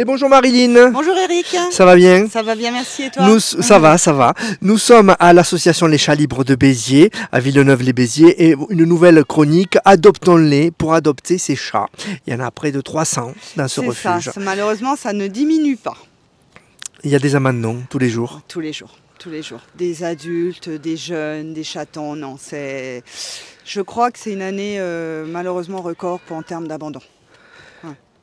Et bonjour Marilyn. Bonjour Eric. Ça va bien? Ça va bien, merci, et toi? Ça va. Nous sommes à l'association Les Chats Libres de Béziers, à Villeneuve-les-Béziers, et une nouvelle chronique, Adoptons-les, pour adopter ces chats. Il y en a près de 300 dans ce refuge. Ça, malheureusement, ça ne diminue pas. Il y a des abandons tous les jours. Tous les jours. Des adultes, des jeunes, des chatons, non, c'est... Je crois que c'est une année malheureusement record en termes d'abandon.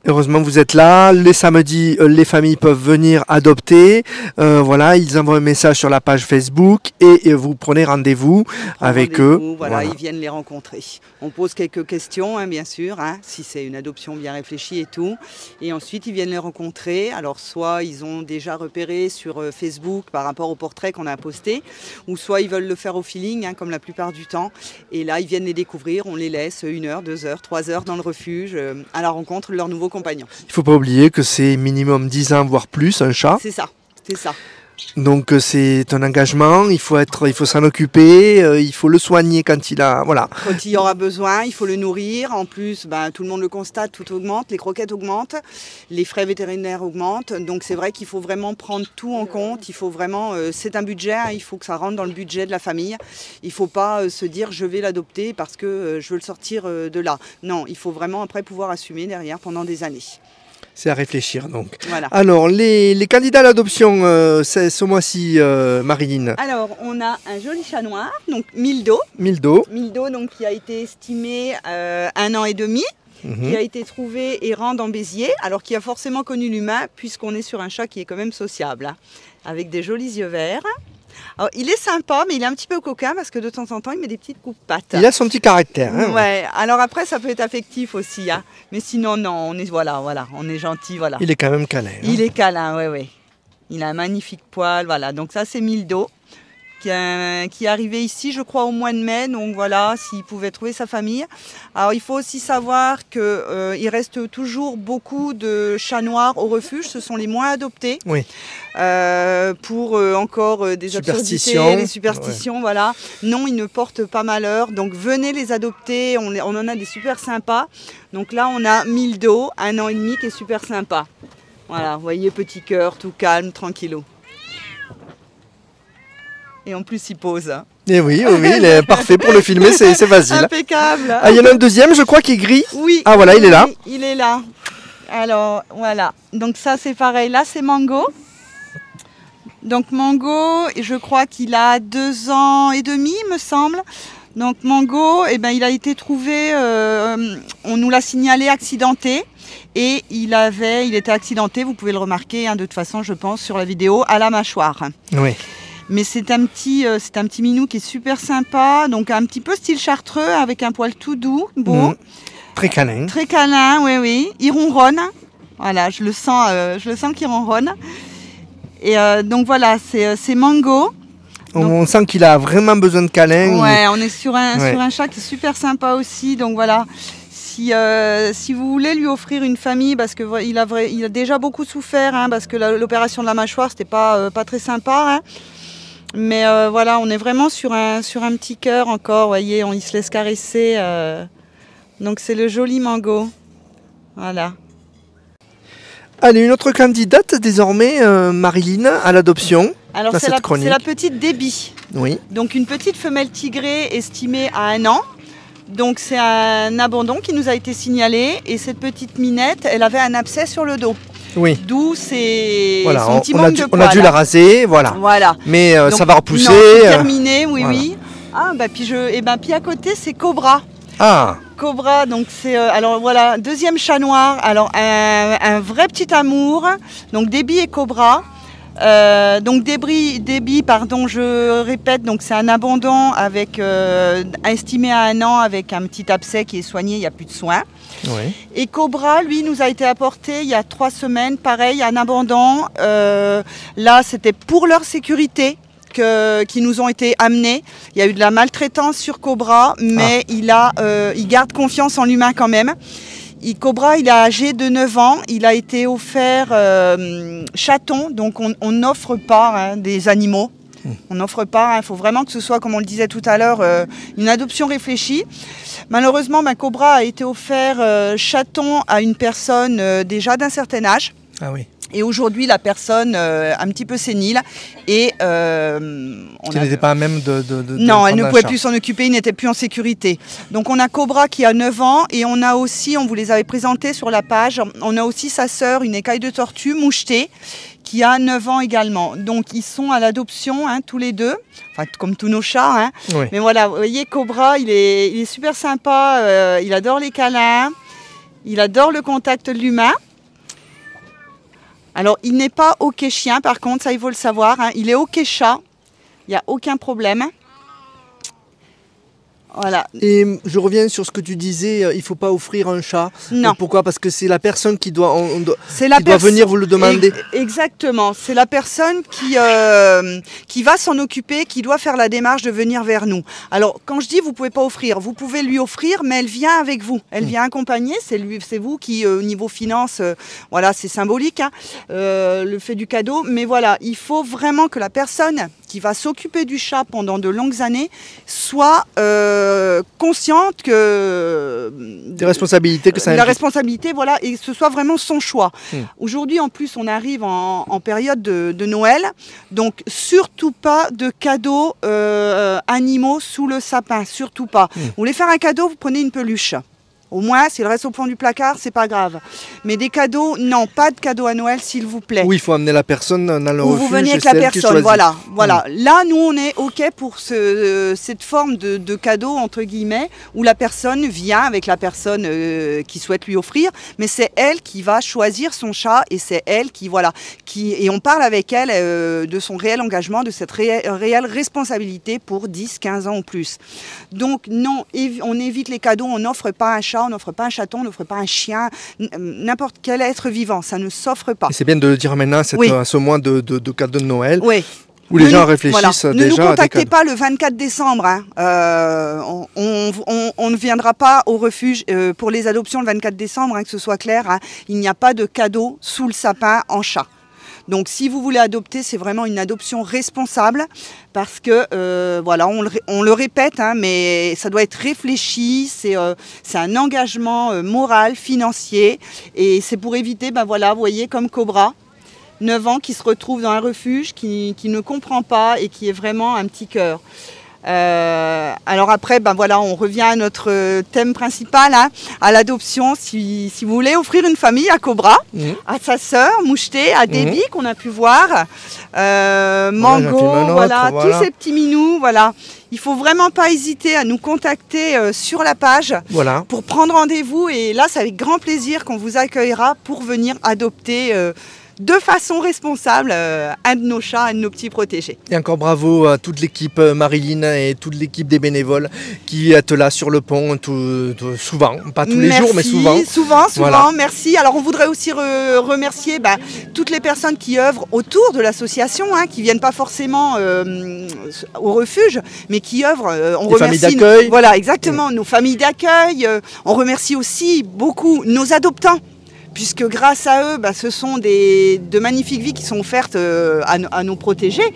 Heureusement vous êtes là, les samedis les familles peuvent venir adopter, voilà, ils envoient un message sur la page Facebook et vous prenez rendez-vous avec eux. Voilà, ils viennent les rencontrer. On pose quelques questions, bien sûr, si c'est une adoption bien réfléchie et tout. Et ensuite ils viennent les rencontrer, alors soit ils ont déjà repéré sur Facebook par rapport au portrait qu'on a posté, ou soit ils veulent le faire au feeling, comme la plupart du temps. Et là ils viennent les découvrir, on les laisse 1 heure, 2 heures, 3 heures dans le refuge, à la rencontre de leur nouveau compagnon. Il ne faut pas oublier que c'est minimum 10 ans, voire plus, un chat. C'est ça. Donc c'est un engagement, il faut s'en occuper, il faut le soigner quand il a... Voilà. Quand il y aura besoin, il faut le nourrir. En plus, tout le monde le constate, tout augmente, les croquettes augmentent, les frais vétérinaires augmentent. Donc c'est vrai qu'il faut vraiment prendre tout en compte. Il faut vraiment, c'est un budget, il faut que ça rentre dans le budget de la famille. Il ne faut pas se dire je vais l'adopter parce que je veux le sortir de là. Non, il faut vraiment après pouvoir assumer derrière pendant des années. C'est à réfléchir donc. Voilà. Alors, les candidats à l'adoption, c'est ce mois-ci, Marilyn. Alors, on a un joli chat noir, donc Mildo. Mildo, donc, qui a été estimé 1 an et demi, qui a été trouvé errant dans Béziers, alors qui a forcément connu l'humain, puisqu'on est sur un chat qui est quand même sociable, avec des jolis yeux verts. Alors, il est sympa, mais il est un petit peu coquin parce que de temps en temps, il met des petites coups de pattes. il a son petit caractère. Ouais. Alors après, ça peut être affectif aussi. Mais sinon, non, on est gentil. Voilà. Il est quand même câlin. Il est câlin, oui. Il a un magnifique poil, voilà. Donc ça, c'est Mildo, qui est arrivé ici, je crois, au mois de mai. Donc voilà, s'il pouvait trouver sa famille. Alors, il faut aussi savoir qu'il reste toujours beaucoup de chats noirs au refuge. Ce sont les moins adoptés. Oui. Pour encore des absurdités, des superstitions, voilà. Non, ils ne portent pas malheur. Donc venez les adopter. On en a des super sympas. Donc là, on a Mildo, 1 an et demi, qui est super sympa. Voilà, vous voyez, petit cœur, tout calme, tranquillou. Et en plus, il pose. Et oui, il est parfait pour le filmer, c'est facile. Impeccable. Ah, il y en a un deuxième, je crois, qui est gris. Oui. Ah voilà, il est là. Il est là. Alors, voilà. Donc ça, c'est pareil. Là, c'est Mango. Donc Mango, je crois qu'il a 2 ans et demi, il me semble. Donc Mango, il a été trouvé, on nous l'a signalé accidenté. Et il était accidenté, vous pouvez le remarquer, de toute façon, je pense, sur la vidéo, à la mâchoire. Oui. Mais c'est un petit minou qui est super sympa, donc un petit peu style chartreux, avec un poil tout doux, beau. Très câlin. Très câlin, oui. Il ronronne. Voilà, je le sens qu'il ronronne. Et donc voilà, c'est Mango. On sent qu'il a vraiment besoin de câlin. Ouais, on est sur un chat qui est super sympa aussi. Donc voilà, si vous voulez lui offrir une famille, parce qu'il a déjà beaucoup souffert, parce que l'opération de la mâchoire, c'était pas très sympa. Mais voilà, on est vraiment sur un petit cœur encore, vous voyez, il se laisse caresser. Donc c'est le joli Mango. Voilà. Allez, une autre candidate désormais, Marilyn, à l'adoption. Alors c'est la petite Déby. Oui. Donc une petite femelle tigrée estimée à 1 an. Donc c'est un abandon qui nous a été signalé. Et cette petite minette, elle avait un abcès sur le dos. Oui. D'où son petit on manque de poil. On a dû la raser, voilà. Mais donc, ça va repousser. Non, c'est terminé, oui. Ah, puis à côté, c'est Cobra. Ah. Cobra, donc c'est alors voilà, 2e chat noir, alors un vrai petit amour, donc Déby et Cobra. Donc Déby, pardon, je répète, donc c'est un abandon avec estimé à 1 an avec un petit abcès qui est soigné, il n'y a plus de soins. Oui. Et Cobra, lui, nous a été apporté il y a 3 semaines, pareil, un abandon. Là, c'était pour leur sécurité qui nous ont été amenés. Il y a eu de la maltraitance sur Cobra, mais il garde confiance en l'humain quand même. Cobra, il est âgé de 9 ans, il a été offert chaton, donc on n'offre pas des animaux. On n'offre pas, il faut vraiment que ce soit, comme on le disait tout à l'heure, une adoption réfléchie. Malheureusement, Cobra a été offert chaton à une personne déjà d'un certain âge. Ah oui. Et aujourd'hui, la personne un petit peu sénile et Qui n'était pas à même de non, elle ne pouvait chat. plus s'en occuper, il n'était plus en sécurité. Donc on a Cobra qui a 9 ans et on a aussi, on vous les avait présentés sur la page, on a aussi sa sœur, une écaille de tortue mouchetée, qui a 9 ans également. Donc ils sont à l'adoption, hein, tous les deux, enfin comme tous nos chats. Hein. Oui. Mais voilà, vous voyez, Cobra, il est super sympa, il adore les câlins, il adore le contact de l'humain. Alors, il n'est pas hockey chien, par contre, ça il faut le savoir. Hein. Il est hockey chat, il n'y a aucun problème. Voilà. Et je reviens sur ce que tu disais, il ne faut pas offrir un chat. Non. Pourquoi? Parce que c'est la personne qui doit, doit venir vous le demander. Exactement. C'est la personne qui va s'en occuper, qui doit faire la démarche de venir vers nous. Alors, quand je dis vous ne pouvez pas offrir, vous pouvez lui offrir, mais elle vient avec vous. Elle vient accompagner. C'est vous qui, au niveau finance, voilà, c'est symbolique, hein, le fait du cadeau. Mais voilà, il faut vraiment que la personne qui va s'occuper du chat pendant de longues années soit consciente que des responsabilités que ça implique. La responsabilité, voilà, et que ce soit vraiment son choix. Aujourd'hui, en plus, on arrive en période de Noël, donc surtout pas de cadeaux animaux sous le sapin, surtout pas. Vous voulez faire un cadeau, vous prenez une peluche. Au moins, s'il reste au fond du placard, c'est pas grave. Mais des cadeaux, non, pas de cadeaux à Noël, s'il vous plaît. Oui, il faut amener la personne dans le Ou refuge. vous venez avec la personne, voilà. Là, nous, on est OK pour cette forme de cadeau, entre guillemets, où la personne vient avec la personne qui souhaite lui offrir, mais c'est elle qui va choisir son chat et c'est elle qui, voilà, et on parle avec elle de son réel engagement, de cette réelle responsabilité pour 10, 15 ans ou plus. Donc, non, on évite les cadeaux, on n'offre pas un chat, on n'offre pas un chaton, on n'offre pas un chien, n'importe quel être vivant, ça ne s'offre pas. Et c'est bien de le dire maintenant, à ce mois de cadeaux de Noël, où les gens réfléchissent déjà. Ne nous contactez pas le 24 décembre, hein. On ne viendra pas au refuge pour les adoptions le 24 décembre, hein, que ce soit clair, hein. Il n'y a pas de cadeau sous le sapin en chat. Donc si vous voulez adopter, c'est vraiment une adoption responsable parce que, voilà, on le répète, hein, mais ça doit être réfléchi, c'est un engagement moral, financier et c'est pour éviter, ben voilà, vous voyez, comme Cobra, 9 ans, qui se retrouve dans un refuge, qui ne comprend pas et qui est vraiment un petit cœur. Alors après, ben voilà, on revient à notre thème principal, hein, à l'adoption. Si vous voulez offrir une famille à Cobra, à sa sœur Moucheté, à Déby, qu'on a pu voir, Mango, voilà, tous ces petits minous, voilà. Il faut vraiment pas hésiter à nous contacter sur la page pour prendre rendez-vous. Et là, c'est avec grand plaisir qu'on vous accueillera pour venir adopter de façon responsable un de nos chats, un de nos petits protégés. Et encore bravo à toute l'équipe Marilyn et toute l'équipe des bénévoles qui êtes là sur le pont souvent, pas tous les jours mais souvent. Souvent, voilà. Merci. Alors on voudrait aussi remercier toutes les personnes qui œuvrent autour de l'association, hein, qui viennent pas forcément au refuge, mais qui œuvrent. On remercie familles d'accueil. Voilà, exactement, nos familles d'accueil. On remercie aussi beaucoup nos adoptants. Puisque grâce à eux, ce sont de magnifiques vies qui sont offertes à nos protégés.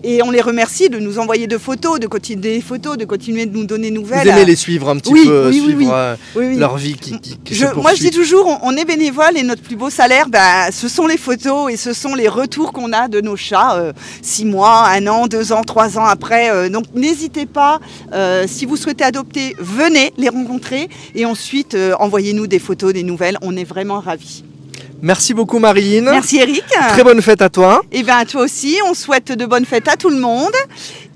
Et on les remercie de nous envoyer des photos, de continuer de nous donner des nouvelles. Vous aimez les suivre un petit peu, suivre leur vie qui se poursuit. Moi je dis toujours, on est bénévole et notre plus beau salaire, ce sont les photos et ce sont les retours qu'on a de nos chats 6 mois, 1 an, 2 ans, 3 ans après. Donc n'hésitez pas, si vous souhaitez adopter, venez les rencontrer et ensuite envoyez-nous des photos, des nouvelles, on est vraiment ravis. Merci beaucoup Marilyn. Merci Eric. Très bonne fête à toi. Et bien à toi aussi, on souhaite de bonnes fêtes à tout le monde.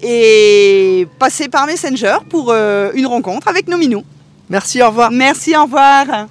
Et passez par Messenger pour une rencontre avec nos minous. Merci, au revoir. Merci, au revoir.